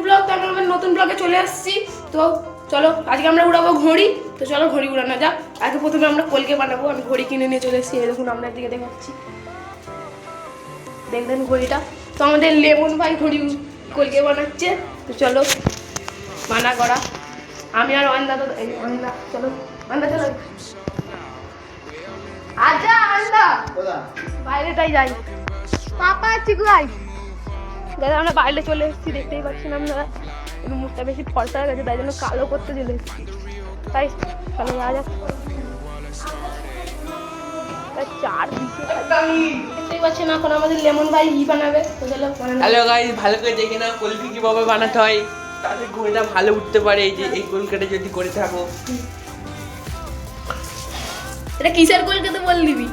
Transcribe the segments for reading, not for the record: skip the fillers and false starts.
Blog, তো আমরা নতুন ব্লগে চলে আসছি। তো চলো আজকে আমরা উড়াবো ঘড়ি। তো চলো ঘড়ি উড়ানো যাক। আগে প্রথমে আমরা কলকে বানাবো। আমি ঘড়ি কিনে নিয়ে চলে এসেছি, এই দেখুন আপনার দিকে দেখাচ্ছি, দেখবেন ঘড়িটা। তো আমাদের লেমন ভাই ঘড়ি কলকে বানাচ্ছে। তো চলো মানা করা, আমি আর অন্দা। তো অন্দা চলো, অন্দা চলো, আচ্ছা অন্দা বাইরেটাই যাই। পাপা চিকু ভাই দাদা, আমরা বাইরে চলে এসেছি, দেখতেই পাচ্ছেন আপনারা। মুখটা বেশি ফর্সা হয়ে গেছে, তাই জন্য কালো করতে চলে এসেছি। তাই চলো যাওয়া যাক। দেখতেই পাচ্ছেন এখন আমাদের লেমন ভাই বানাবে। তো চলো। হ্যালো গাইস, ভালো করে দেখে নাও কলকি কিভাবে বানাতে হয়, তাহলে ঘড়িটা ভালো উঠতে পারে। এই যে এই কলকাটা যদি করে থাকো। এটা কিসের কলকাতা বল দিবি?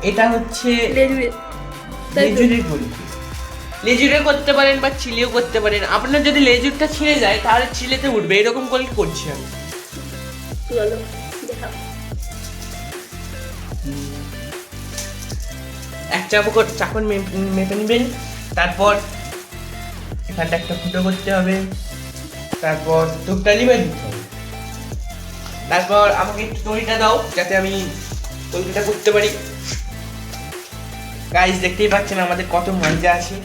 এটা হচ্ছে লেজুরের কলকি। লেজুরে করতে পারেন বা চিলেও করতে পারেন। আপনার যদি লেজুরটা ছিঁড়ে যায় তাহলে চিলেতে উঠবে, এরকম কলকি করছি আমি। চলো দেখাও। এক চাকন মেপে নেবেন, তারপর এখানটা একটা ফুটো করতে হবে, তারপর টুকটা লিবে দিতে হবে। তারপর আমাকে একটু দড়িটা দাও যাতে আমি কলকিটা করতে পারি। গাইস দেখতেই পাচ্ছেন আমাদের কত মাঞ্জা আছে,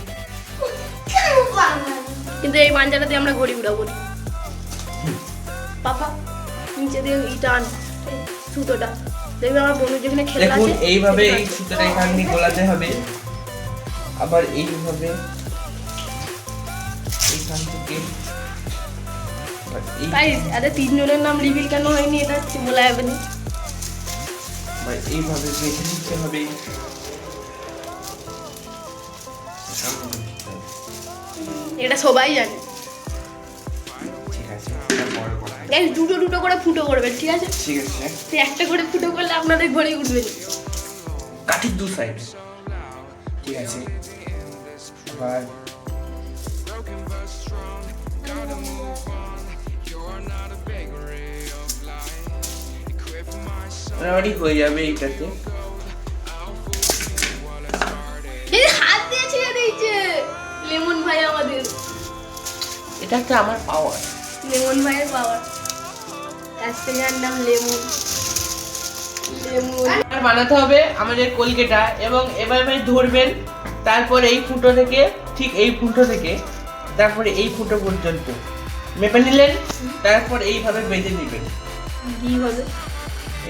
কিন্তু এই মাঞ্জাটা দিয়ে আমরা ঘড়ি উড়াবো না। পাপা নিচে দিয়ে ইটা আন, সুতোটা দেখবে আমার বন্ধু যেখানে খেলা আছে। দেখুন এইভাবে এই সুতোটা এখান দিয়ে গোলাতে হবে, আবার এইভাবে এইখান থেকে। গাইস আরে তিনজনের নাম রিভিল কেন হয়নি এটা বলা যাবে না। এইভাবে বেঁধে নিতে হবে। এটা সবাই জানে। ঠিক আছে, গাইস দুটো দুটো করে ফুটো করবেন, ঠিক আছে? ঠিক আছে। তো একটা করে ফুটো করলে আপনাদের ঘড়ি উঠবে না। কাঠির দু সাইড, ঠিক আছে। এবার মোটামুটি হয়ে যাবে এইটাতে। এই হাত দিয়ে ছিঁড়ে দিয়েছে লেমন ভাই আমাদের। এটা একটা আমার পাওয়ার, লেমন ভাইয়ের পাওয়ার। কাস্টমার নাম লেমন। লেমন আর বানাতে হবে আমাদের কলকেটা, এবং এভাবে ধরবেন। তারপর এই ফুটো থেকে, ঠিক এই ফুটো থেকে তারপরে এই ফুটো পর্যন্ত মেপে নিলেন। তারপর এইভাবে বেঁধে নেবেন, কি হবে?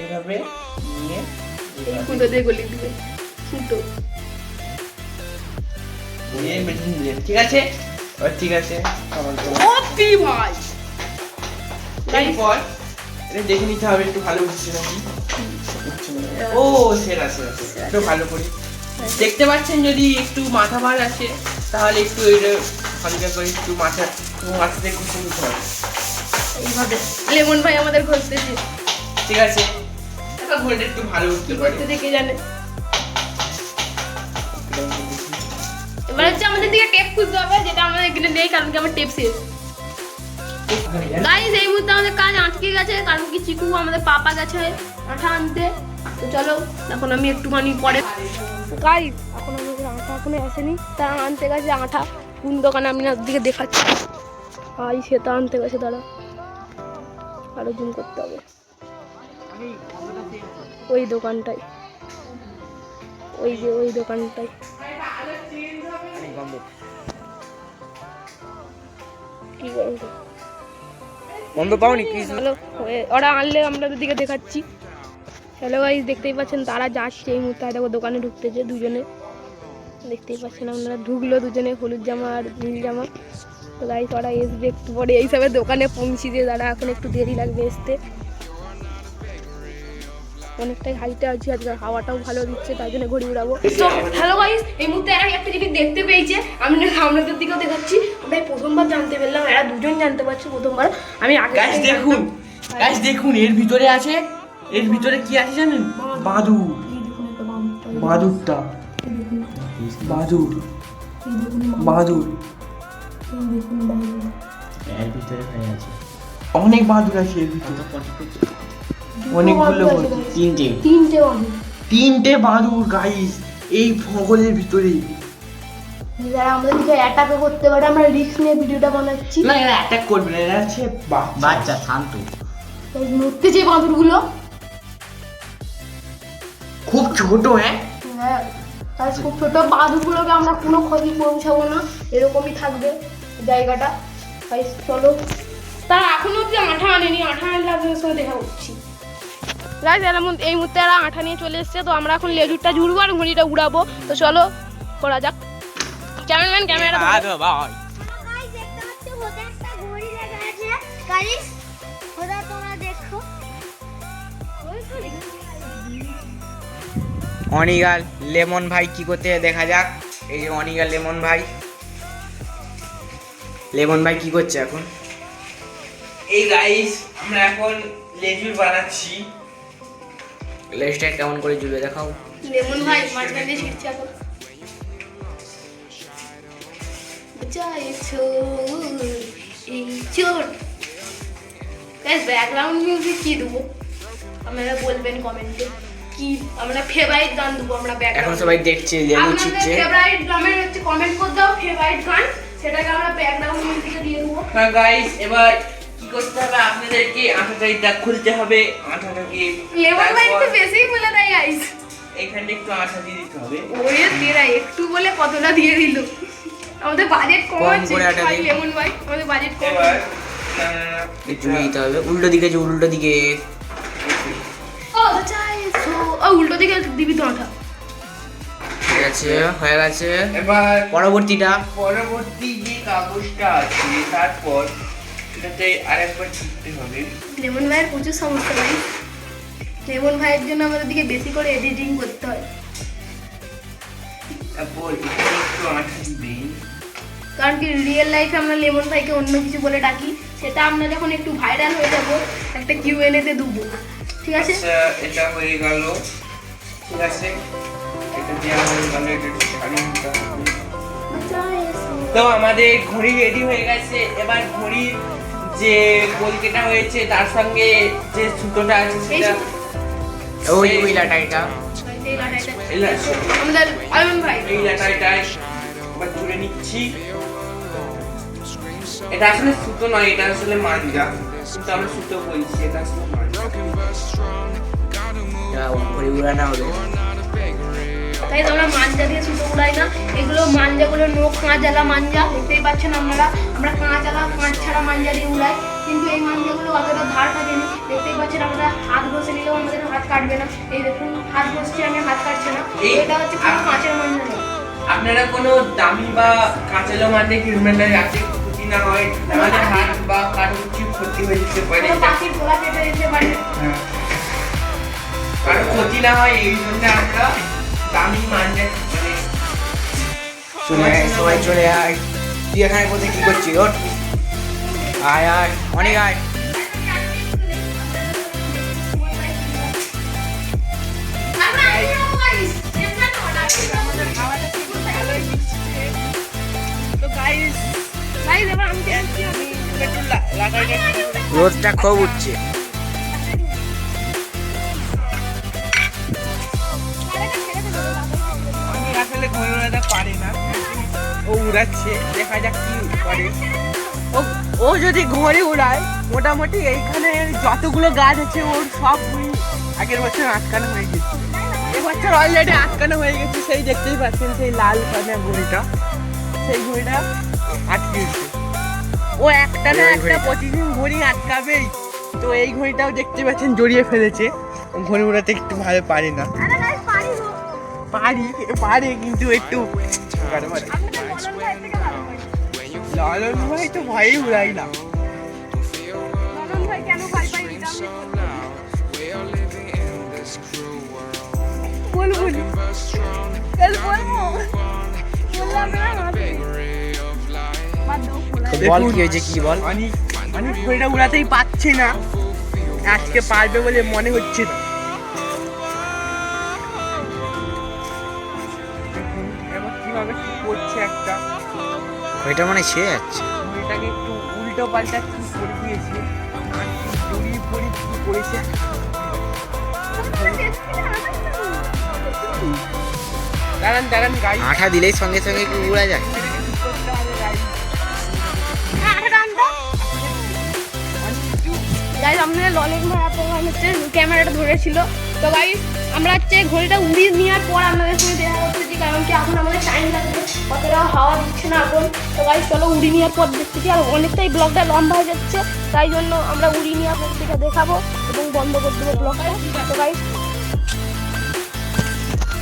এইভাবে নিয়ে এই ফুটো দিয়ে গলি দিবে, ফুটো নিয়ে বেঁধে নিলেন, ঠিক আছে। আর ঠিক আছে, ওপি ভাই। এরপর এটা দেখে নিতে হবে একটু ভালো উঠছে নাকি। ও সেরা সেরা, একটু ভালো করে দেখতে পাচ্ছেন। যদি একটু মাথা ভার আছে তাহলে একটু এটা হালকা করে একটু মাথা থেকে ঘষে নিতে হবে। এইভাবে লেমন ভাই আমাদের ঘষতেছে, ঠিক আছে, এবার ঘড়িটা একটু ভালো উঠতে পারে। ঘষতে দেখে জানে। এবার হচ্ছে আমাদের দিকে টেপ খুঁজতে হবে, যেটা আমাদের এখানে নেই, কারণ কি আমার টেপ শেষ। গাইস এই মুহূর্তে আমাদের কাজ আটকে গেছে, কারণ কি চিকু আমাদের পাপা গেছে আঠা আনতে। তো চলো এখন আমি একটুখানি পরে। গাইস এখন আমাদের আঠা এখনো আসেনি, তা আনতে গেছে আঠা। কোন দোকানে আমি না দিকে দেখাচ্ছি। আই সেটা আনতে গেছে, দাঁড়া আরো জুম করতে হবে। ওই দোকানটাই, ওই যে ওই দোকানটাই। কি গন্ধ বন্ধ পাওনি কি? হ্যালো, ওরা আনলে আমরা দিকে দেখাচ্ছি। হ্যালো গাইস দেখতেই পাচ্ছেন তারা যাচ্ছে এই মুহূর্তে। দেখো দোকানে ঢুকতেছে দুজনে, দেখতেই পাচ্ছেন আপনারা। ঢুকলো দুজনে, হলুদ জামা আর নীল জামা। তো গাইস ওরা আসবে একটু পরে, এইসবে দোকানে পৌঁছিয়ে দাঁড়া, এখন একটু দেরি লাগবে আসতে। অনেকটাই হাইটে আছি আজকে, হাওয়াটাও ভালো দিচ্ছে, তাই জন্য ঘড়ি উড়াবো। তো হ্যালো গাইস এই মুহূর্তে এরা একটা জিনিস দেখতে পেয়েছে, আমি আপনাদের দিকেও দেখাচ্ছি। আমরা প্রথমবার জানতে পারলাম, এরা দুজন জানতে পারছে প্রথমবার। আমি আগে গাইস দেখুন, গাইস দেখুন এর ভিতরে আছে, এর ভিতরে কি আছে জানেন? বাদুড়, বাদুড়টা, বাদুড়, বাদুড় এর ভিতরে হয়ে আছে অনেক বাদুড় আছে এর ভিতরে, অনেকগুলো তিনটে তিনটে বাদুড় গাইস এই ভগলের ভিতরে। যারা আমাদেরকে অ্যাটাকও করতে পারে, আমরা রিস্ক নিয়ে ভিডিওটা বানাচ্ছি। না এরা অ্যাটাক করবে না, এরা হচ্ছে বাচ্চা শান্ত। এই নড়তে যে বাঁদরগুলো, খুব ছোট। হ্যাঁ হ্যাঁ, তাই খুব ছোট বাঁদরগুলোকে আমরা কোনো ক্ষতি পৌঁছাবো না, এরকমই থাকবে জায়গাটা। তাই চলো, তারা এখনো অব্দি আঠা আনেনি, আঠা আনলে আপনাদের সঙ্গে দেখা করছি। গাইস এই মুহূর্তে এরা আঠা নিয়ে চলে এসছে, তো আমরা এখন লেজুরটা জুড়বো আর ঘড়িটা উড়াবো। তো চলো করা যাক। ক্যামেরাম্যান ক্যামেরা গাইস দেখতে পাচ্ছ ওদের একটা ঘড়ি লাগা আছে গাইস, ওটা তোমরা দেখো। অনিগাল লেমন ভাই কি করতে দেখা যাক। এই যে অনিগাল লেমন ভাই, লেমন ভাই কি করছে এখন? এই গাইস আমরা এখন লেজুর বানাচ্ছি। লেজটা কেমন করে জুড়ে দেখাও। লেমন ভাই মাঝখান দিয়ে ছিটছে এখন। বাঁচাইছো এই চোট। গাইস ব্যাকগ্রাউন্ড মিউজিক কি দেবো আপনারা বলবেন কমেন্টে, কি আমরা ফেভারিট গান দেবো আমরা এখন ব্যাকগ্রাউন্ড। সবাই দেখছে লেবু আপনাদের ছিটছে। ফেভারিট গানের হচ্ছে কমেন্ট করে দাও, ফেভারিট গান, সেটাকে আমরা ব্যাকগ্রাউন্ড মিউজিকে দিয়ে দেবো। হ্যাঁ গাইস এবার কি করতে হবে, আপনাদেরকে আঠাটা খুলতে হবে। আঠাটাকে লেমন ভাই একটু বেশিই বলে দেয় গাইস। এখানে একটু আঠা দিয়ে দিতে হবে। ওরে তেরা একটু বলে কতটা দিয়ে দিল। আমাদের বাজেট কম কম আছে করে আটা ভাই, দিই। লেমন ভাই আমাদের বাজেট কম। এবার জুড়ে দিতে হবে উল্টো দিকে, যে উল্টো দিকে। ও চাইছো, ও উল্টো দিকে দিবি তো আঠা। ঠিক আছে, হয়ে গেছে। এবার পরবর্তীটা পরবর্তী যে কাগজটা আছে তারপর এটাতে আরেকবার ছিটতে হবে। লেমন ভাইয়ের প্রচুর সমস্যা ভাই, লেমন ভাইয়ের জন্য আমাদের দিকে বেশি করে এডিটিং করতে হয়। তারপর এখানে একটু আঠা দিবেন। কারণ কি রিয়েল লাইফে আমরা লেমন ভাইকে অন্য কিছু বলে ডাকি, সেটা আমরা যখন একটু ভাইরাল হয়ে যাব একটা কিউএনএ তে দেবো, ঠিক আছে? আচ্ছা এটা হয়ে গেল, ঠিক আছে এটা দেওয়া হয়ে গেল। এটা একটু ছাড়িয়ে নিতে হবে। তো আমাদের ঘড়ি রেডি হয়ে গেছে। এবার ঘড়ির যে কলকেটা হয়েছে তার সঙ্গে যে সুতোটা আছে সেটা ওই ওই লাটাইটা। এই লা- আমাদের আয়ন ভাই এই লাটাইটায় এবার জুড়ে নিচ্ছি। এটা আসলে সুতো নয়, এটা আসলে মাঞ্জা, কিন্তু আমরা সুতো বলছি, এটা আসলে মাঞ্জা। ঘড়ি উড়ানো হবে। তাই তো আমরা মাঞ্জা দিয়ে সুতো উড়াই না, এগুলো মাঞ্জাগুলো নোখ কাঁচালা মাঞ্জা, দেখতেই পাচ্ছেন আপনারা। আমরা কাঁচালা কাঁচ ছাড়া মাঞ্জা দিয়ে উড়াই, কিন্তু এই মাঞ্জাগুলো অতটা ধার থাকেনি, দেখতেই পাচ্ছেন। আমরা হাত ঘষে নিলেও আমাদের হাত কাটবে না। এই দেখুন হাত ঘষছি আমি, হাত কাটছে না। এটা হচ্ছে কোনো কাঁচের মাঞ্জা নয়। আপনারা কোনো দামি বা কাঁচালো মাঝে কিনবেন না, যাতে ক্ষতি না হয়, আমাদের হাত বা কারো কিছু ক্ষতি হয়ে যেতে পারে। কোনো পাখির গলা কেটে যেতে পারে। হ্যাঁ। কারো ক্ষতি না হয় এই জন্য আমরা দামি মাঞ্জা মানে চলে আয়, সবাই চলে আয়। তুই এখানে কোথায় কি করছিস? ওঠ, আয় আয়, অনেক আয়। রোদটা খুব উঠছে। আমি আসলে ঘরে উড়াতে পারি না, ও উড়াচ্ছে, দেখা যাক কি করে। ও যদি ঘরে উড়ায়, মোটামুটি এইখানে যতগুলো গাছ আছে ওর সব আগের বছর আটকানো হয়ে গেছে। এবছর অলরেডি আটকানো হয়ে গেছে, সেই দেখতেই পাচ্ছেন সেই লাল কানের ঘড়িটা, সেই ঘড়িটা আটকেছে। ও একটা না একটা প্রতিদিন ঘড়ি আটকাবেই। তো এই ঘড়িটাও দেখতে পাচ্ছেন জড়িয়ে ফেলেছে। ঘড়ি উড়াতে একটু ভালো পারি না, পারি কিন্তু একটু লালন ভাই তো ভয়ই উড়াই না। বল কি হয়েছে, কি বল? অনেক ঘড়িটা উড়াতেই পারছে না, আজকে পারবে বলে মনে হচ্ছে না। এবার কিভাবে কি করছে একটা, ওইটা মানে ছেড়ে যাচ্ছে। ঘড়িটাকে একটু উল্টো পাল্টা কি করে দিয়েছে, আর কি জড়িয়ে পড়ে কি করেছে। দাঁড়ান দাঁড়ান গাড়ি আঠা দিলেই সঙ্গে সঙ্গে কি উড়া যায়? গাইস আমাদের ললিক ভাই আপনার হচ্ছে ক্যামেরাটা ধরেছিল। তো গাইস আমরা হচ্ছে ঘড়িটা উড়িয়ে নেওয়ার পর আপনাদের সঙ্গে দেখা করতেছি, কারণ কি এখন আমাদের টাইম লাগবে, অতটা হাওয়া দিচ্ছে না এখন। তো গাইস চলো উড়িয়ে নেওয়ার পর দেখতেছি, আর অনেকটাই ব্লগটা লম্বা হয়ে যাচ্ছে, তাই জন্য আমরা উড়িয়ে নেওয়ার পর থেকে দেখাবো এবং বন্ধ করে দেবো ব্লগটা। তো গাইস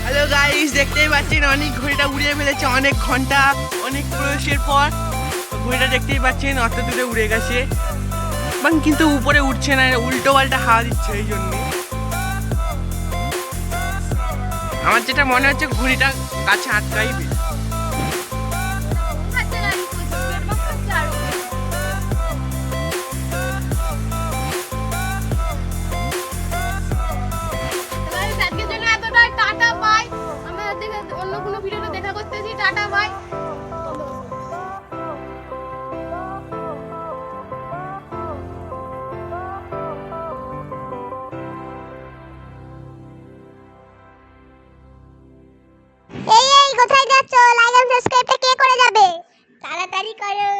হ্যালো গাইস, দেখতেই পাচ্ছেন অনেক ঘড়িটা উড়িয়ে ফেলেছে, অনেক ঘন্টা অনেক প্রয়াসের পর ঘড়িটা দেখতেই পাচ্ছেন অত দূরে উড়ে গেছে, কিন্তু উপরে উঠছে না, উল্টো পাল্টা হাওয়া দিচ্ছে। এই জন্য আমার যেটা মনে হচ্ছে ঘড়িটা গাছে আটকাইবে। আজকের জন্য এতটাই, টাটা বাই। আমরা অন্য কোনো ভিডিওতে দেখা করতেছি, টাটা বাই। এই কোথায় যাচ্ছ? লাইক এন্ড সাবস্ক্রাইবটা কে করে যাবে? তাড়াতাড়ি করো।